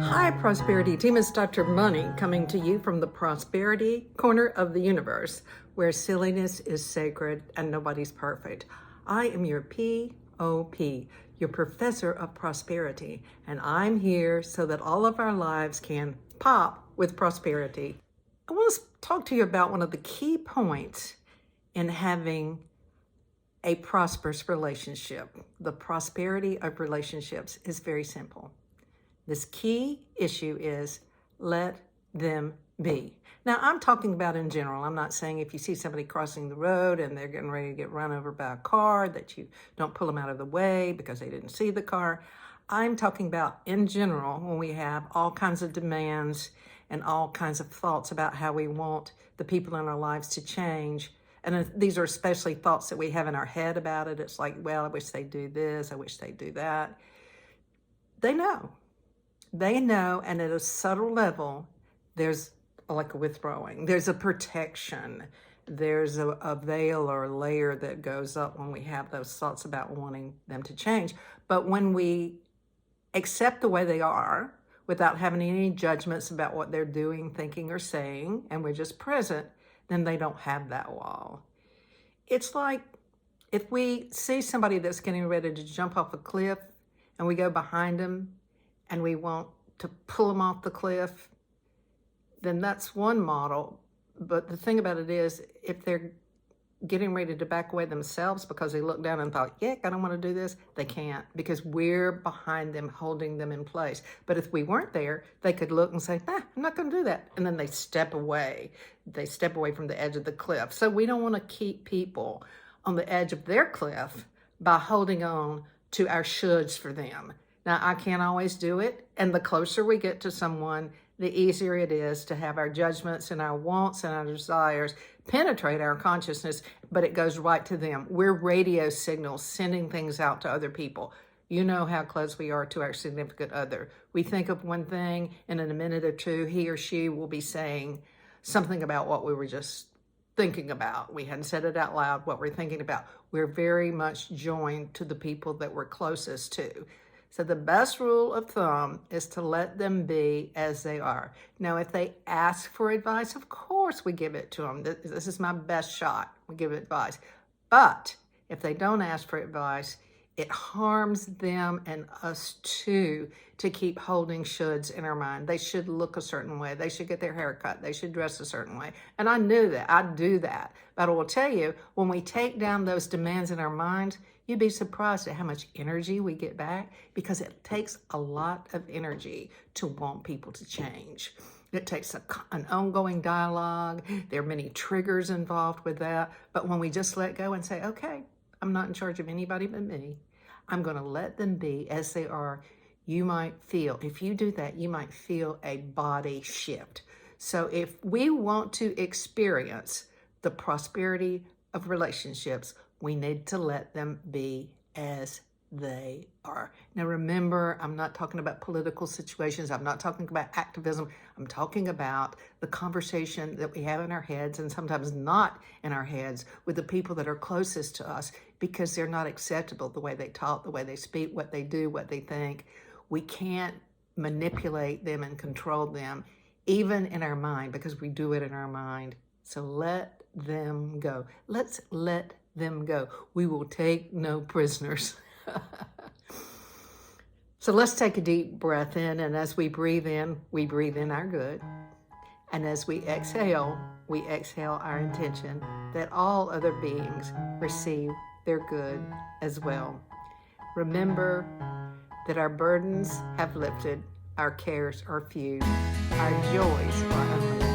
Hi, Prosperity Team. It's Dr. Money coming to you from the Prosperity Corner of the Universe, where silliness is sacred and nobody's perfect. I am your POP, your Professor of Prosperity, and I'm here so that all of our lives can pop with prosperity. I want to talk to you about one of the key points in having a prosperous relationship. The prosperity of relationships is very simple. This key issue is let them be. Now, I'm talking about in general. I'm not saying if you see somebody crossing the road and they're getting ready to get run over by a car that you don't pull them out of the way because they didn't see the car. I'm talking about in general when we have all kinds of demands and all kinds of thoughts about how we want the people in our lives to change. And these are especially thoughts that we have in our head about it. It's like, well, I wish they'd do this. I wish they'd do that. They know, and at a subtle level, there's like a withdrawing. There's a protection. There's a veil or a layer that goes up when we have those thoughts about wanting them to change. But when we accept the way they are, without having any judgments about what they're doing, thinking, or saying, and we're just present, then they don't have that wall. It's like if we see somebody that's getting ready to jump off a cliff and we go behind them and we want to pull them off the cliff, then that's one model. But the thing about it is, if they're getting ready to back away themselves because they looked down and thought, yeah, I don't want to do this, they can't, because we're behind them, holding them in place. But if we weren't there, they could look and say, I'm not going to do that. And then they step away. They step away from the edge of the cliff. So we don't want to keep people on the edge of their cliff by holding on to our shoulds for them. Now, I can't always do it. And the closer we get to someone, the easier it is to have our judgments and our wants and our desires penetrate our consciousness, but it goes right to them. We're radio signals sending things out to other people. You know how close we are to our significant other. We think of one thing, and in a minute or two, he or she will be saying something about what we were just thinking about. We hadn't said it out loud, what we're thinking about. We're very much joined to the people that we're closest to. So the best rule of thumb is to let them be as they are. Now, if they ask for advice, of course we give it to them. This is my best shot. We give advice. But if they don't ask for advice, it harms them and us too to keep holding shoulds in our mind. They should look a certain way. They should get their hair cut. They should dress a certain way. And I knew that. I do that. But I will tell you, when we take down those demands in our minds, you'd be surprised at how much energy we get back, because it takes a lot of energy to want people to change. It takes an ongoing dialogue. There are many triggers involved with that. But when we just let go and say, okay, I'm not in charge of anybody but me, I'm going to let them be as they are, you might feel, if you do that, you might feel a body shift. So if we want to experience the prosperity of relationships, we need to let them be as they are. Now remember, I'm not talking about political situations. I'm not talking about activism. I'm talking about the conversation that we have in our heads, and sometimes not in our heads, with the people that are closest to us, because they're not acceptable, the way they talk, the way they speak, what they do, what they think. We can't manipulate them and control them, even in our mind, because we do it in our mind. So let them go. Let's let them go. We will take no prisoners. So let's take a deep breath in, and as we breathe in our good. And as we exhale our intention that all other beings receive their good as well. Remember that our burdens have lifted, our cares are few, our joys are unlimited.